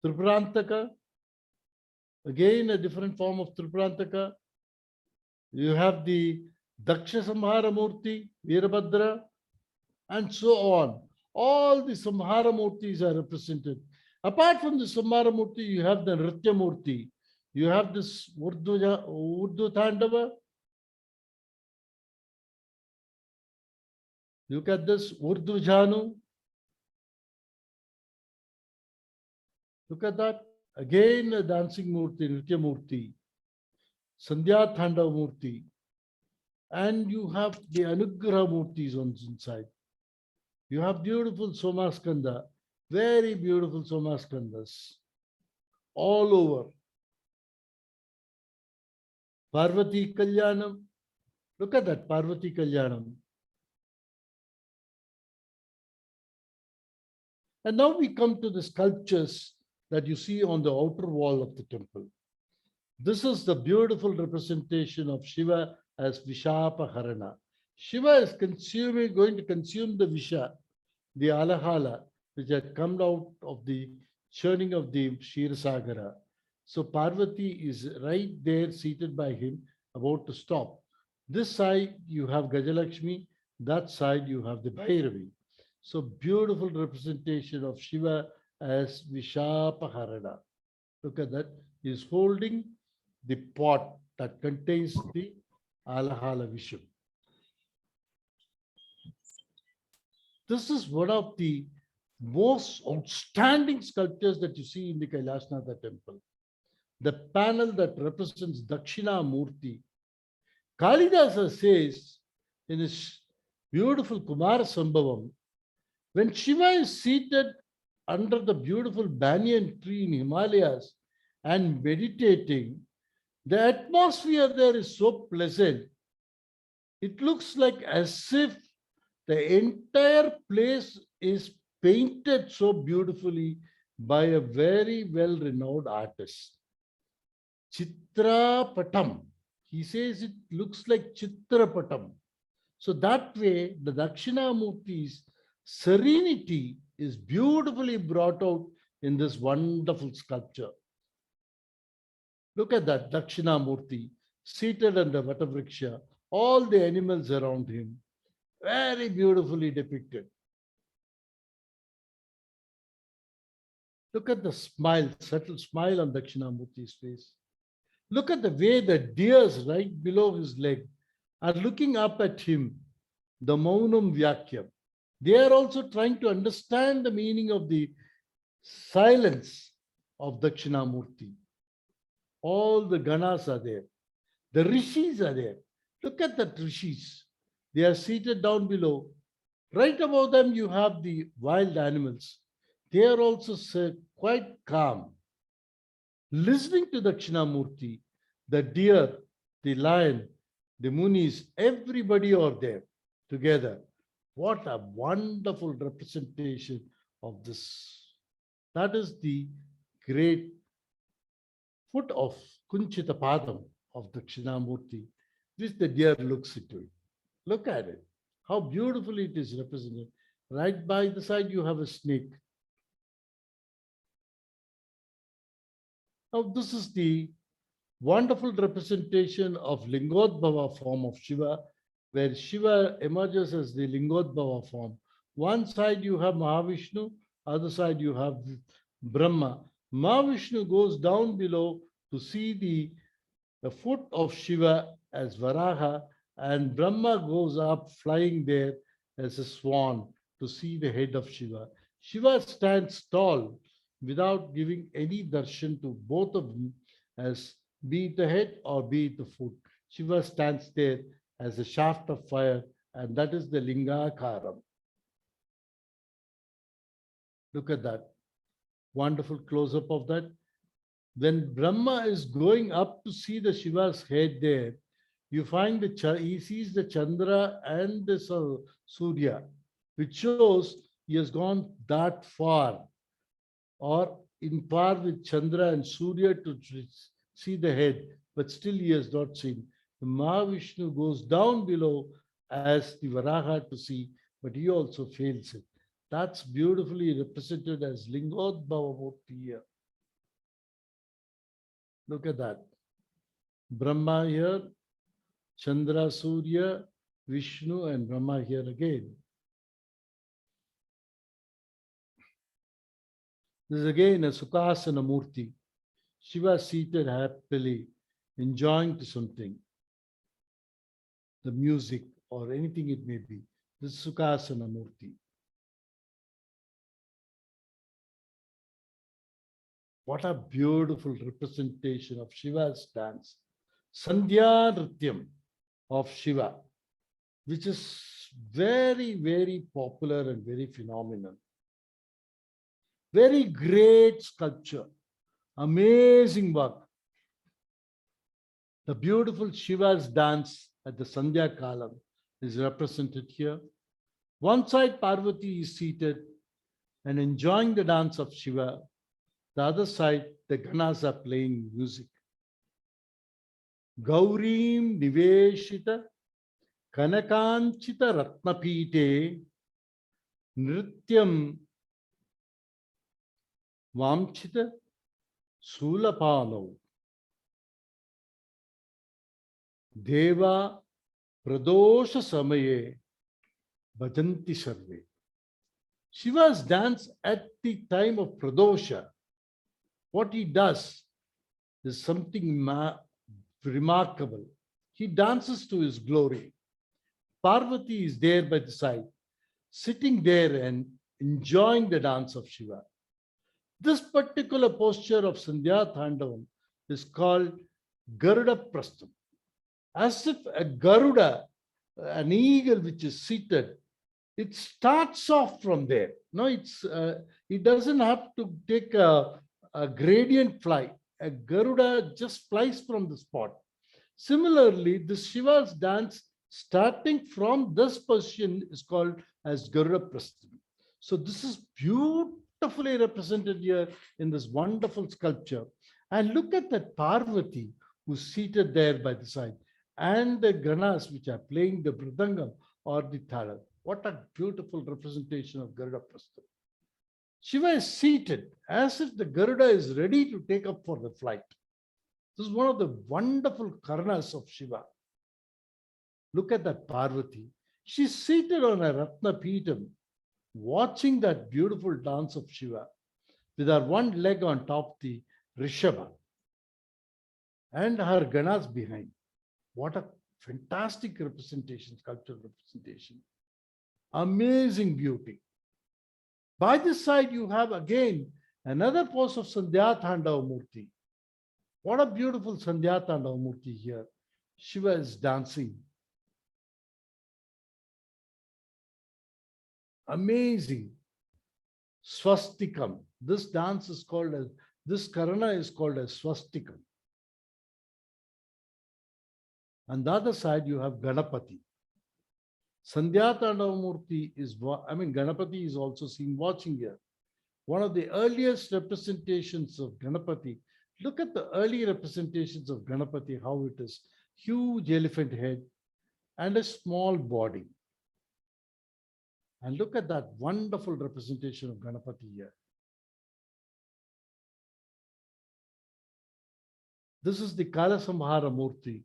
Tripurantaka, again a different form of Tripurantaka. You have the Daksha Samhara Murti, Veerabhadra, and so on. All the Samhara Murtis are represented. Apart from the Samhara Murti, you have the Nritya Murti. You have this Urdu Tandava. Look at this Urdu Janu. Look at that. Again, a dancing Murti, Nritya Murti. Sandhya Thandava Murti. And you have the Anugraha Murtis on the inside. You have beautiful Somaskanda, very beautiful Somaskandas all over. Parvati Kalyanam. Look at that, Parvati Kalyanam. And now we come to the sculptures that you see on the outer wall of the temple. This is the beautiful representation of Shiva as Vishapaharana. Shiva is going to consume the Visha, the Alahala, which had come out of the churning of the Kshirsagara. So Parvati is right there seated by him, about to stop. This side you have Gajalakshmi, that side you have the Bhairavi. So beautiful representation of Shiva as Vishapaharana. Look at that. He is holding the pot that contains the Alahala Vishnu. This is one of the most outstanding sculptures that you see in the Kailasanaatha temple. The panel that represents Dakshina Murti. Kalidasa says in his beautiful Kumara Sambhavam, when Shiva is seated under the beautiful banyan tree in Himalayas and meditating, the atmosphere there is so pleasant. It looks like as if the entire place is painted so beautifully by a very well-renowned artist. Chitrapatam. He says it looks like Chitrapatam. So that way, the Dakshinamurti's serenity is beautifully brought out in this wonderful sculpture. Look at that Dakshinamurti seated under Vatavriksha, all the animals around him, very beautifully depicted. Look at the smile, subtle smile on Dakshinamurti's face. Look at the way the deers right below his leg are looking up at him, the Maunam Vyakyam. They are also trying to understand the meaning of the silence of Dakshinamurti. All the Ganas are there. The Rishis are there. Look at the Rishis. They are seated down below. Right above them, you have the wild animals. They are also quite calm. Listening to Dakshinamurti, the deer, the lion, the munis, everybody are there together. What a wonderful representation of this. That is the great foot of Kunchita Padam of Dakshinamurti, which the deer looks into it. Look at it, how beautifully it is represented. Right by the side, you have a snake. Now, this is the wonderful representation of Lingodbhava form of Shiva, where Shiva emerges as the Lingodbhava form. One side you have Mahavishnu, other side you have Brahma. Mahavishnu goes down below to see the foot of Shiva as Varaha, and Brahma goes up flying there as a swan to see the head of Shiva. Shiva stands tall without giving any darshan to both of them, as be it the head or be it the foot. Shiva stands there as a shaft of fire, and that is the Lingakaram. Look at that. Wonderful close-up of that. When Brahma is going up to see the Shiva's head there, you find he sees the Chandra and the Surya, which shows he has gone that far, or in par with Chandra and Surya to see the head, but still he has not seen. The Mahavishnu goes down below as the Varaha to see, but he also fails it. That's beautifully represented as Lingodbhava Murti here. Look at that. Brahma here, Chandra, Surya, Vishnu, and Brahma here again. This is again a Sukhasana Murti. Shiva seated happily, enjoying to something, the music or anything it may be. This is Sukhasana Murti. What a beautiful representation of Shiva's dance. Sandhya Nrityam of Shiva, which is very, very popular and very phenomenal. Very great sculpture. Amazing work. The beautiful Shiva's dance at the Sandhya Kalam is represented here. One side Parvati is seated and enjoying the dance of Shiva. The other side, the Ganas are playing music. Gaurim Niveshita Kanakanchita Ratnapite Nrityam Vamchita Sulapano Deva Pradosha Samaye Bhajanti Sarve. Shiva's dance at the time of Pradosha, what he does is something remarkable. He dances to his glory. Parvati is there by the side, sitting there and enjoying the dance of Shiva. This particular posture of Sandhya Thandavam is called Garuda Prastham. As if a Garuda, an eagle which is seated, it starts off from there. No, it doesn't have to take a gradient flight. A Garuda just flies from the spot. Similarly, the Shiva's dance starting from this position is called as Garuda Prastham. So this is beautifully represented here in this wonderful sculpture. And look at that Parvati who's seated there by the side, and the Ganas which are playing the Mridangam or the Thala. What a beautiful representation of Garuda Prastham. Shiva is seated as if the Garuda is ready to take up for the flight. This is one of the wonderful karnas of Shiva. Look at that Parvati. She's seated on a Ratna Peetham, watching that beautiful dance of Shiva with her one leg on top the Rishabha and her Ganas behind. What a fantastic representation, sculptural representation. Amazing beauty. By this side, you have again another pose of Sandhya Thandava Murti. What a beautiful Sandhya Thandava Murti here. Shiva is dancing. Amazing. Swastikam. This dance is called as, this Karana is called as Swastikam. On the other side, you have Ganapati. Sandhya Thandava Murti is, Ganapati is also seen watching here. One of the earliest representations of Ganapati. Look at the early representations of Ganapati, how it is. Huge elephant head and a small body. And look at that wonderful representation of Ganapati here. This is the Kailasanaatha Murti.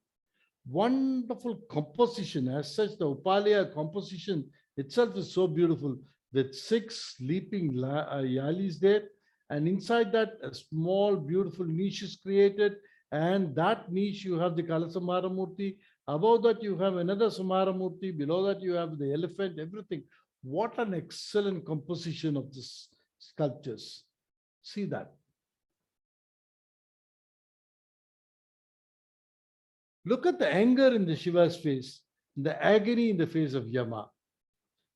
Wonderful composition. As such, the Upalaya composition itself is so beautiful with 6 sleeping yalis there. And inside that, a small, beautiful niche is created. And that niche, you have the Kailasanaatha Murti. Above that, you have another Samhara Murti. Below that, you have the elephant, everything. What an excellent composition of this sculptures. See that. Look at the anger in the Shiva's face, the agony in the face of Yama.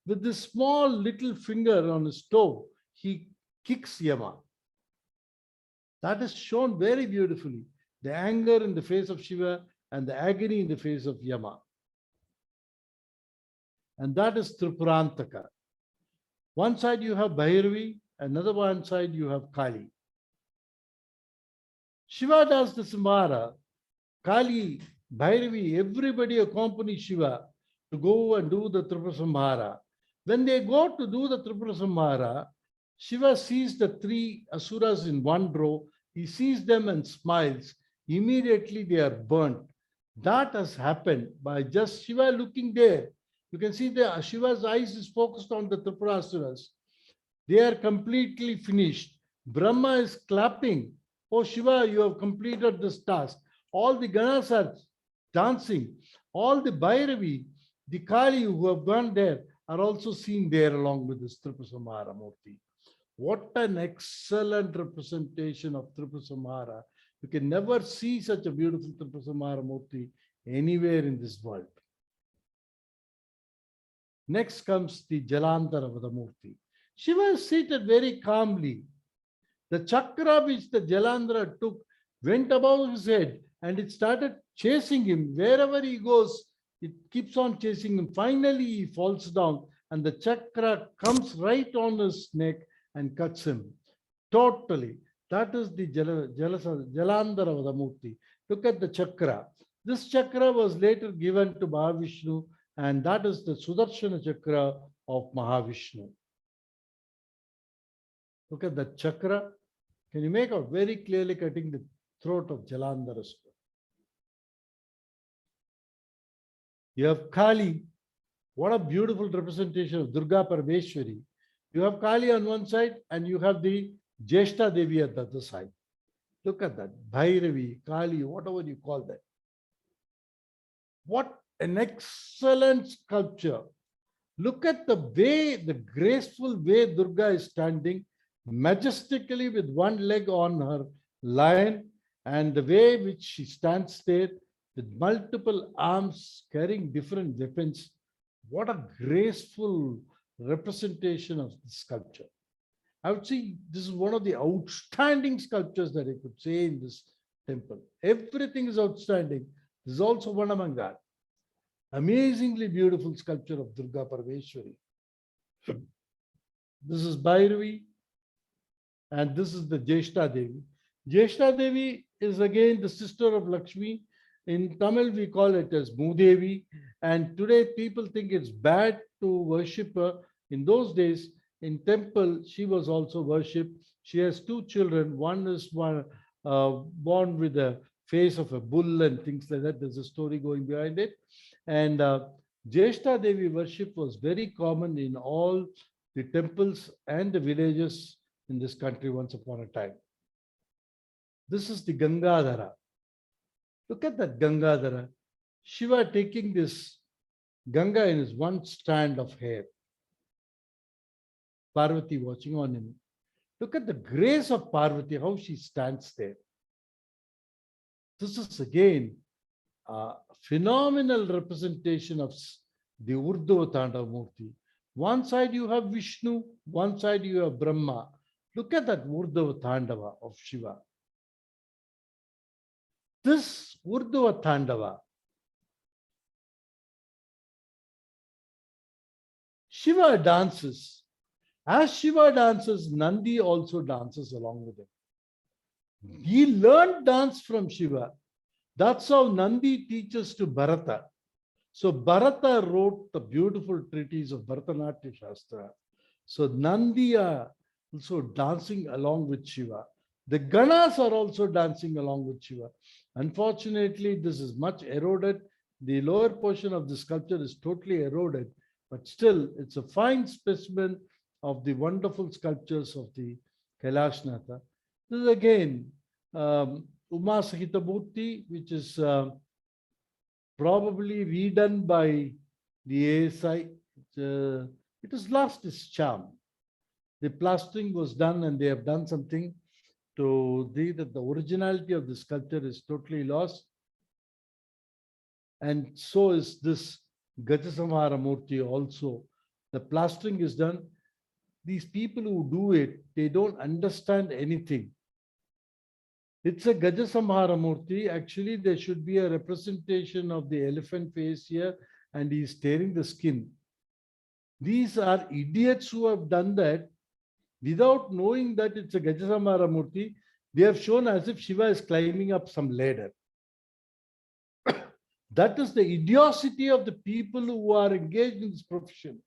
With this small little finger on his toe, he kicks Yama. That is shown very beautifully. The anger in the face of Shiva and the agony in the face of Yama. And that is Tripurantaka. One side you have Bhairavi, another one side you have Kali. Shiva does the Samhara. Kali, Bhairavi, everybody accompany Shiva to go and do the Tripura Samhara. When they go to do the Tripura Samhara, Shiva sees the three asuras in one row. He sees them and smiles. Immediately they are burnt. That has happened by just Shiva looking there. You can see the Shiva's eyes is focused on the Tripura asuras. They are completely finished. Brahma is clapping. Oh Shiva, you have completed this task. All the Ganas are dancing. All the Bhairavi, the Kali who have gone there are also seen there along with this Tripura Samhara Murti. What an excellent representation of Tripura Samhara. You can never see such a beautiful Tripura Samhara Murti anywhere in this world. Next comes the Jalandhara Murti. Shiva is seated very calmly. The chakra which the Jalandhara took went above his head and it started chasing him. Wherever he goes, it keeps on chasing him. Finally, he falls down and the chakra comes right on his neck and cuts him totally. That is the Jalandhara Murti. Look at the chakra. This chakra was later given to Mahavishnu, and that is the Sudarsana chakra of Mahavishnu. Look at the chakra. Can you make out very clearly cutting the throat of Jalandhara? You have Kali. What a beautiful representation of Durga Parameshwari. You have Kali on one side and you have the Jeshta Devi at the other side. Look at that. Bhairavi, Kali, whatever you call that. What an excellent sculpture. Look at the way, the graceful way Durga is standing majestically with one leg on her lion and the way which she stands there with multiple arms carrying different weapons. What a graceful representation of the sculpture. I would say this is one of the outstanding sculptures that I could say in this temple. Everything is outstanding. This is also one among that. Amazingly beautiful sculpture of Durga Parameshwari. This is Bhairavi and this is the Jeshta Devi. Jeshta Devi is again the sister of Lakshmi. In Tamil, we call it as Mudevi. And today people think it's bad to worship her. In those days, in temple, she was also worshipped. She has two children. One is born with the face of a bull and things like that. There's a story going behind it. And Jeshta Devi worship was very common in all the temples and the villages in this country once upon a time. This is the Gangadhara. Look at that Gangadhara. Shiva taking this Ganga in his one strand of hair. Parvati watching on him. Look at the grace of Parvati, how she stands there. This is again a phenomenal representation of the Urdhva Tandava Murti. One side you have Vishnu, one side you have Brahma. Look at that Urdhva Tandava of Shiva. This Urdhva Tandava, Shiva dances. As Shiva dances, Nandi also dances along with him. He learned dance from Shiva. That's how Nandi teaches to Bharata. So Bharata wrote the beautiful treatise of Bharatanatyam Shastra. So Nandi are also dancing along with Shiva. The Ganas are also dancing along with Shiva. Unfortunately, this is much eroded. The lower portion of the sculpture is totally eroded, but still it's a fine specimen of the wonderful sculptures of the Kailasanaatha. This is again Umasahita Murti, which is probably redone by the ASI. It has lost its charm. The plastering was done and they have done something to see that the originality of the sculpture is totally lost. And so is this Gajasamhara Murti also. The plastering is done. these people who do it, they don't understand anything. It's a Gajasamhara Murti. Actually, there should be a representation of the elephant face here, and he's tearing the skin. These are idiots who have done that without knowing that it's a Gajasamhara Murti. They have shown as if Shiva is climbing up some ladder. That is the idiocy of the people who are engaged in this profession.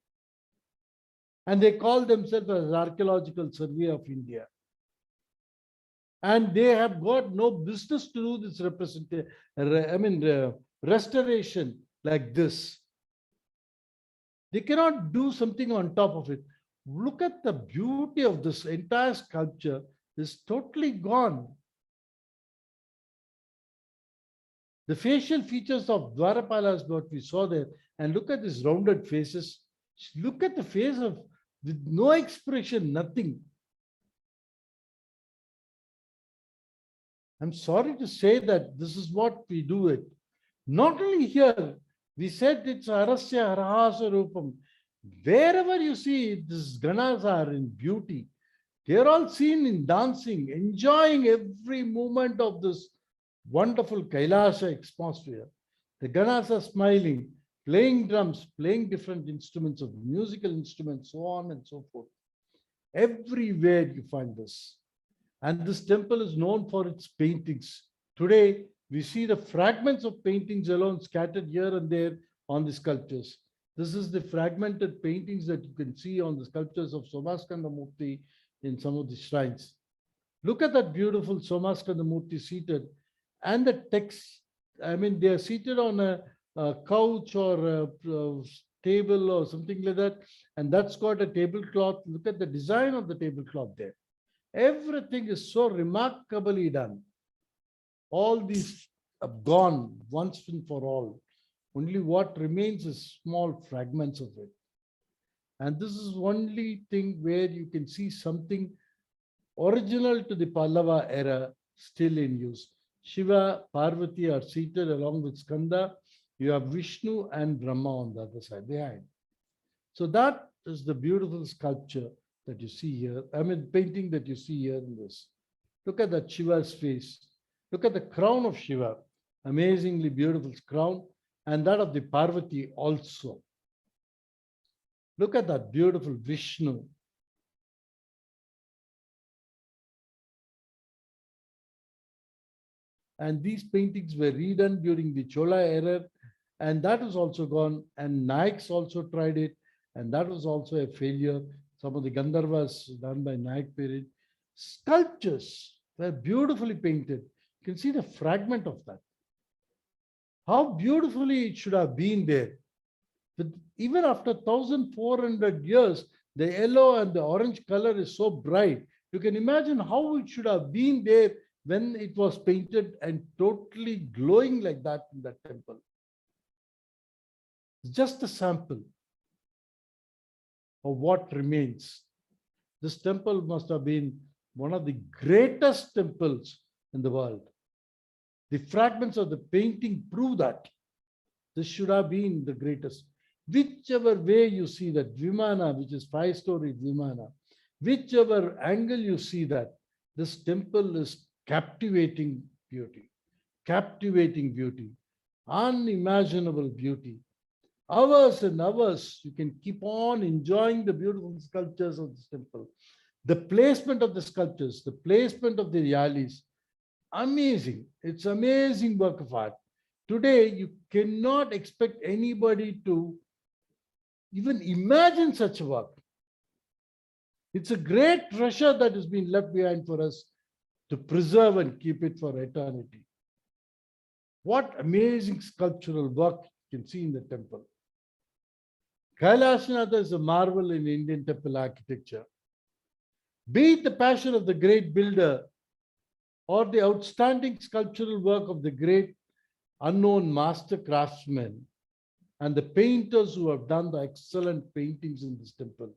And they call themselves as Archaeological Survey of India. And they have got no business to do this restoration like this. They cannot do something on top of it. Look at the beauty of this entire sculpture. Is totally gone. The facial features of Dwarapala is what we saw there. And look at these rounded faces. Look at the face of, with no expression, nothing. I'm sorry to say that this is what we do it. Not only here, we said it's Arasya Harahasa Rupam. Wherever you see these Ganas are in beauty. They're all seen in dancing, enjoying every moment of this wonderful Kailasa atmosphere. The Ganas are smiling, playing drums, playing different instruments of musical instruments, so on and so forth. Everywhere you find this. And this temple is known for its paintings. Today, we see the fragments of paintings alone scattered here and there on the sculptures. This is the fragmented paintings that you can see on the sculptures of Somaskanda Murti in some of the shrines. Look at that beautiful Somaskanda Murti seated, and the text, they are seated on a couch or a table or something like that, and that's got a tablecloth. Look at the design of the tablecloth there. Everything is so remarkably done. All these have gone once and for all. Only what remains is small fragments of it. And this is only thing where you can see something original to the Pallava era still in use. Shiva, Parvati are seated along with Skanda. You have Vishnu and Brahma on the other side behind. So that is the beautiful sculpture that you see here. Painting that you see here in this. Look at that Shiva's face. Look at the crown of Shiva. Amazingly beautiful crown. And that of the Parvati also. Look at that beautiful Vishnu. And these paintings were redone during the Chola era, and that was also gone. And Nayaks also tried it, and that was also a failure. Some of the Gandharvas done by Nayak period. Sculptures were beautifully painted. You can see the fragment of that. How beautifully it should have been there. But even after 1,400 years, the yellow and the orange color is so bright. You can imagine how it should have been there when it was painted and totally glowing like that in that temple. It's just a sample of what remains. This temple must have been one of the greatest temples in the world. The fragments of the painting prove that this should have been the greatest. Whichever way you see that Vimana, which is 5-story Vimana, whichever angle you see that, this temple is captivating beauty, unimaginable beauty. Hours and hours, you can keep on enjoying the beautiful sculptures of this temple. The placement of the sculptures, the placement of the yalis, amazing. It's amazing work of art. Today, you cannot expect anybody to even imagine such a work. It's a great treasure that has been left behind for us to preserve and keep it for eternity. What amazing sculptural work you can see in the temple. Kailasanaatha is a marvel in Indian temple architecture. Be it the passion of the great builder or the outstanding sculptural work of the great unknown master craftsmen and the painters who have done the excellent paintings in this temple,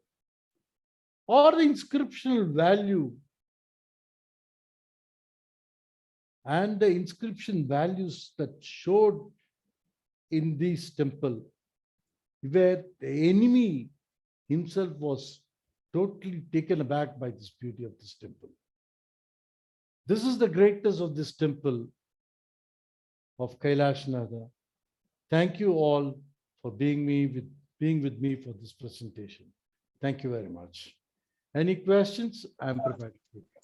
or the inscriptional value and the inscription values that showed in this temple, where the enemy himself was totally taken aback by this beauty of this temple. This is the greatness of this temple of Kailasanaatha. Thank you all for being with me for this presentation. Thank you very much. Any questions? I'm prepared to take.